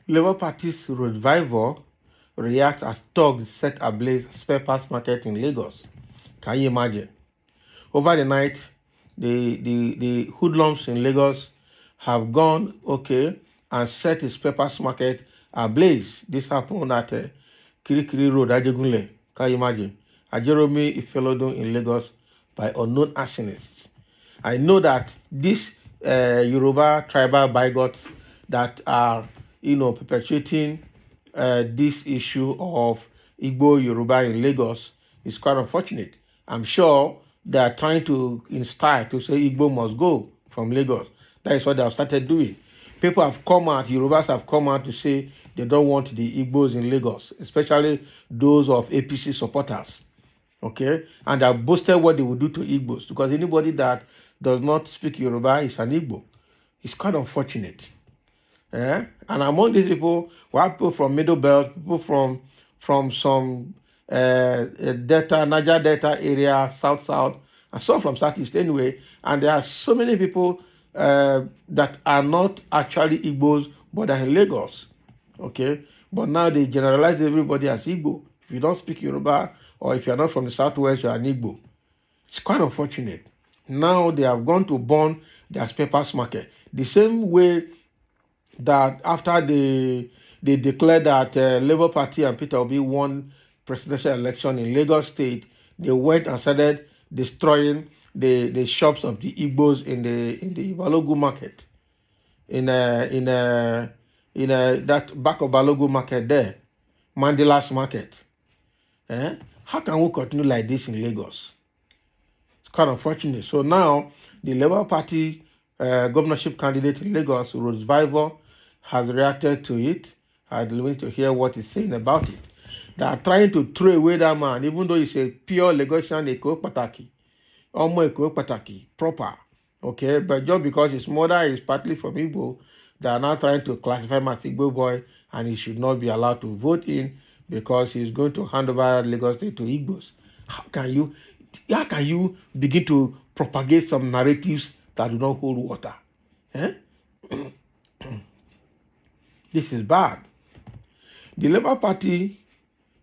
Labour Party's Rhodes-Vivour reacts as thugs set ablaze spare parts market in Lagos. Can you imagine? Over the night, the hoodlums in Lagos have gone, and set a spare parts market ablaze. This happened at Kirikiri Road, Ajegunle. Can you imagine? Ajeromi Ifelodun in Lagos by unknown arsonists. I know that these Yoruba tribal bigots that are, perpetuating this issue of Igbo Yoruba in Lagos is quite unfortunate. I'm sure they are trying to inspire to say Igbo must go from Lagos. That is what they have started doing. People have come out, Yorubas have come out to say they don't want the Igbos in Lagos, especially those of APC supporters. And they have boasted what they will do to Igbos, because anybody that does not speak Yoruba is an Igbo. It's quite unfortunate. And among these people, we have people from Middle Belt, people from some Niger Delta area, South, and some from Southeast anyway. And there are so many people that are not actually Igbos, but are in Lagos. But now they generalize everybody as Igbo. If you don't speak Yoruba, or if you're not from the Southwest, you're an Igbo. It's quite unfortunate. Now they have gone to burn their spare parts market. The same way that after they declared that Labour Party and Peter Obi won presidential election in Lagos State, they went and started destroying the shops of the Igbos in the Balogun market, in that back of Balogun market there, Mandela's market. How can we continue like this in Lagos? It's quite unfortunate. So now the Labour Party governorship candidate in Lagos, Rhodes-Vivour, has reacted to it. I'd like to hear what he's saying about it. They are trying to throw away that man, even though he's a pure Lagosian Eko Pataki, Omo Eko Pataki, proper. But just because his mother is partly from Igbo, they are now trying to classify him as Igbo boy, and he should not be allowed to vote in because he's going to hand over Lagos State to Igbos. How can you begin to propagate some narratives that do not hold water? This is bad. The Labour Party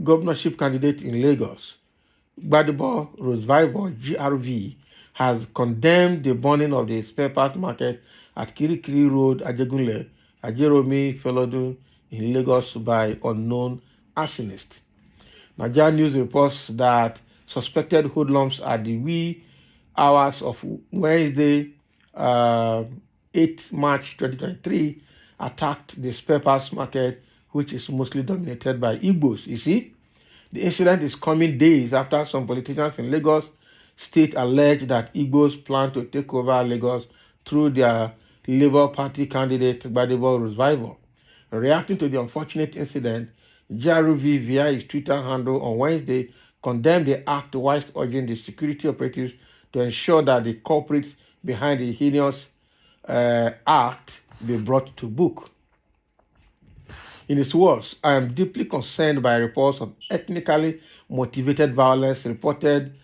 governorship candidate in Lagos, Gbadebo Rhodes-Vivour, GRV, has condemned the burning of the spare parts market at Kirikiri Road, Ajegunle, Ajeromi Ifelodun in Lagos by unknown arsonists. Nigeria News reports that suspected hoodlums at the wee hours of Wednesday, 8 March 2023, attacked the spare parts market, which is mostly dominated by Igbos. You see, the incident is coming days after some politicians in Lagos State alleged that Igbos plan to take over Lagos through their Labour Party candidate, Gbadebo Rhodes-Vivour. Reacting to the unfortunate incident, GRV via his Twitter handle on Wednesday condemned the act whilst urging the security operatives to ensure that the culprits behind the heinous act be brought to book. In his words, I am deeply concerned by reports of ethnically motivated violence reported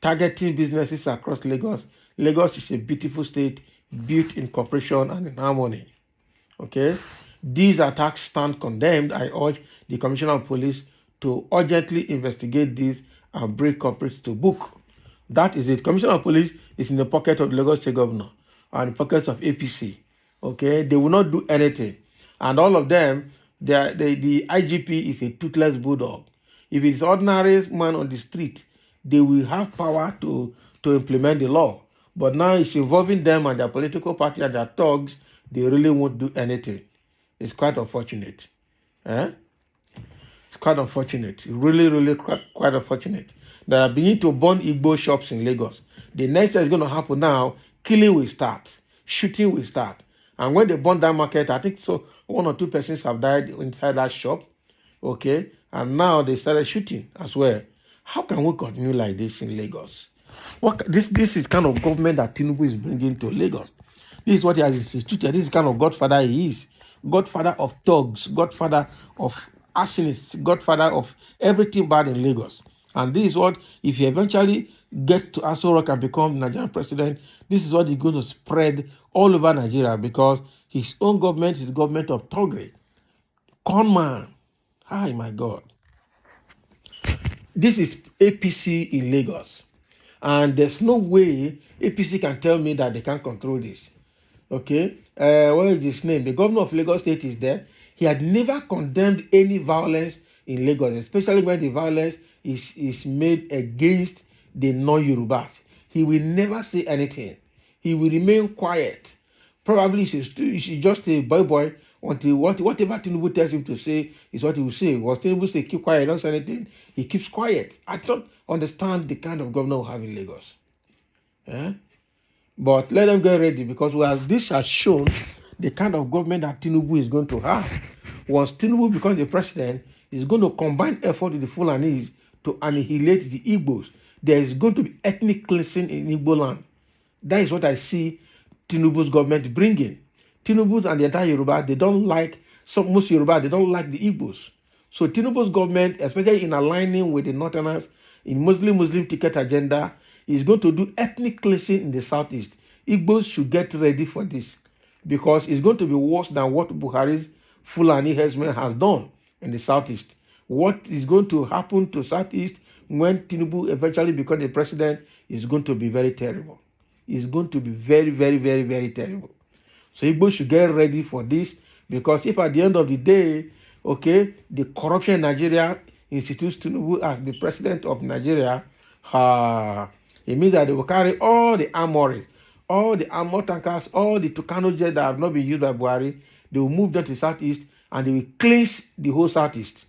targeting businesses across Lagos. Lagos is a beautiful state built in cooperation and in harmony. These attacks stand condemned. I urge the Commissioner of Police to urgently investigate this and bring culprits to book. That is it. Commissioner of Police is in the pocket of the Lagos State Governor and the pockets of APC. They will not do anything. And all of them, the IGP is a toothless bulldog. If it's ordinary man on the street, they will have power to implement the law. But now it's involving them and their political party and their thugs, they really won't do anything. It's quite unfortunate. It's quite unfortunate. Really, really quite unfortunate. They are beginning to burn Igbo shops in Lagos. The next thing is going to happen now, killing will start. Shooting will start. And when they burn that market, I think so 1 or 2 persons have died inside that shop. And now they started shooting as well. How can we continue like this in Lagos? This is kind of government that Tinubu is bringing to Lagos. This is what he has instituted. This is kind of godfather he is. Godfather of thugs, godfather of arsonists, godfather of everything bad in Lagos. And this is what, if he eventually gets to Aso Rock and becomes Nigerian president, this is what he's going to spread all over Nigeria because his own government is government of Togre. Conman. Hi, my God. This is APC in Lagos. And there's no way APC can tell me that they can't control this. Okay? What is his name? The governor of Lagos State is there. He had never condemned any violence in Lagos, especially when the violence is made against the non-Yorubas. He will never say anything. He will remain quiet. Probably he's just a boy until whatever Tinubu tells him to say is what he will say. What Tinubu say, keep quiet, don't say anything, he keeps quiet. I don't understand the kind of governor we have in Lagos. Eh? But let them get ready because this has shown the kind of government that Tinubu is going to have. Once Tinubu becomes the president, he's going to combine effort with the Fulanis to annihilate the Igbos. There is going to be ethnic cleansing in Igbo land. That is what I see Tinubu's government bringing. Tinubu's and the entire Yoruba, they don't like, most Yoruba, they don't like the Igbos. So Tinubu's government, especially in aligning with the Northerners, in Muslim ticket agenda, is going to do ethnic cleansing in the southeast. Igbos should get ready for this because it's going to be worse than what Buhari's Fulani herdsmen has done in the southeast. What is going to happen to southeast when Tinubu eventually becomes the president is going to be very terrible. It's going to be very, very, very, very terrible. So Igbos should get ready for this because if at the end of the day, okay, the corruption in Nigeria institutes Tinubu as the president of Nigeria, it means that they will carry all the armories, all the armor tankers, all the Tucano jets that have not been used by Buhari, they will move them to the southeast and they will cleanse the whole southeast.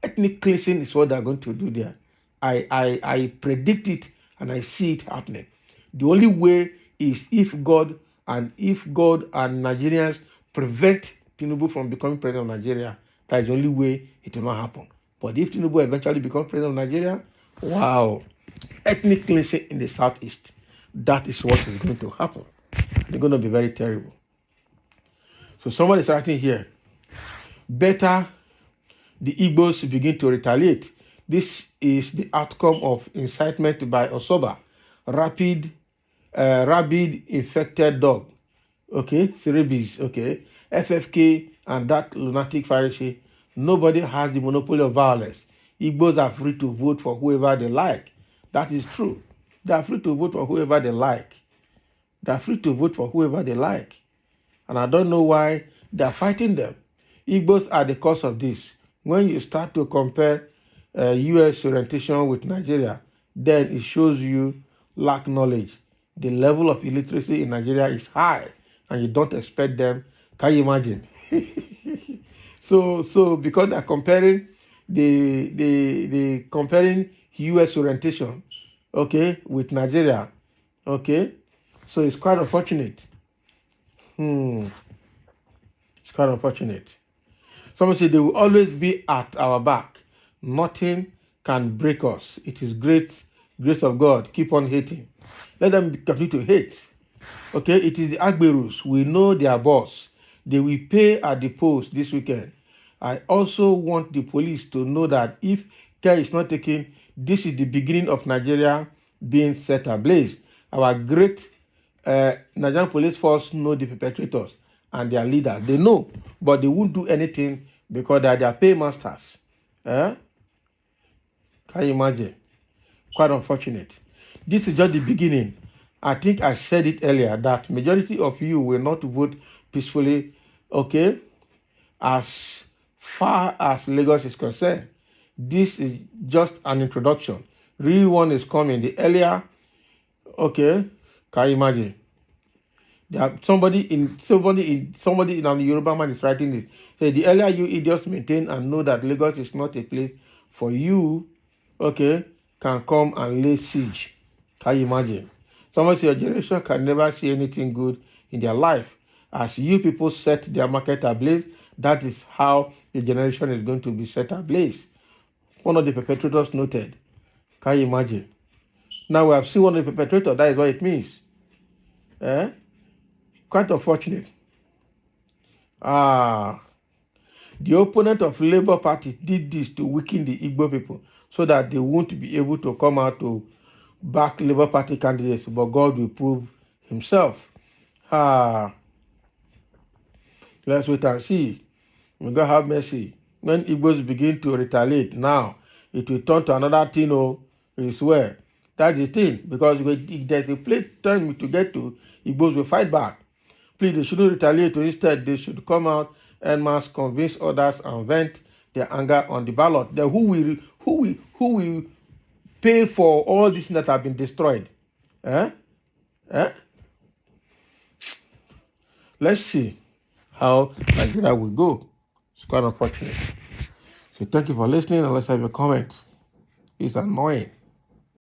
Ethnic cleansing is what they're going to do there. I predict it and I see it happening. The only way is if God and Nigerians prevent Tinubu from becoming president of Nigeria. That is the only way it will not happen. But if Tinubu eventually becomes president of Nigeria, wow, ethnic cleansing in the southeast, that is what is going to happen. It's going to be very terrible. So someone is writing here, better the Igbos begin to retaliate. This is the outcome of incitement by Osoba, rabid infected dog. Okay, rabies. Okay, FFK and that lunatic Pharisee. Nobody has the monopoly of violence. Igbos are free to vote for whoever they like. That is true. They are free to vote for whoever they like. They are free to vote for whoever they like. And I don't know why they are fighting them. Igbos are the cause of this. When you start to compare U.S. orientation with Nigeria, then it shows you lack knowledge. The level of illiteracy in Nigeria is high, and you don't expect them. Can you imagine? So because they're comparing the comparing U.S. orientation, okay, with Nigeria, okay, so it's quite unfortunate. It's quite unfortunate. Someone said they will always be at our back. Nothing can break us. It is grace of God. Keep on hating. Let them continue to hate. Okay, it is the Agberus. We know their boss. They will pay at the post this weekend. I also want the police to know that if care is not taken, this is the beginning of Nigeria being set ablaze. Our great Nigerian police force know the perpetrators and their leaders. They know, but they won't do anything because they are their paymasters. Can you imagine? Quite unfortunate. This is just the beginning. I think I said it earlier that majority of you will not vote peacefully, okay, as far as Lagos is concerned. This is just an introduction. Real one is coming. The earlier, okay, can you imagine? Somebody in the Yoruba man is writing this. Say the earlier you idiots maintain and know that Lagos is not a place for you, okay, can come and lay siege. Can you imagine? Somebody say your generation can never see anything good in their life. As you people set their market ablaze, that is how the generation is going to be set ablaze. One of the perpetrators noted. Can you imagine? Now we have seen one of the perpetrators. That is what it means. Quite unfortunate. The opponent of Labour Party did this to weaken the Igbo people so that they won't be able to come out to back Labour Party candidates, but God will prove himself. Let's wait and see. May God have mercy. When Igbos begin to retaliate now, it will turn to another thing, I swear. That's the thing, because if there's a place time to get to, Igbos will fight back. Please, they shouldn't retaliate. Instead, they should come out and mass convince others and vent their anger on the ballot. Then who will pay for all these that have been destroyed? Eh? Eh? Let's see how Nigeria will go. It's quite unfortunate. So thank you for listening, and let's have your comment. It's annoying.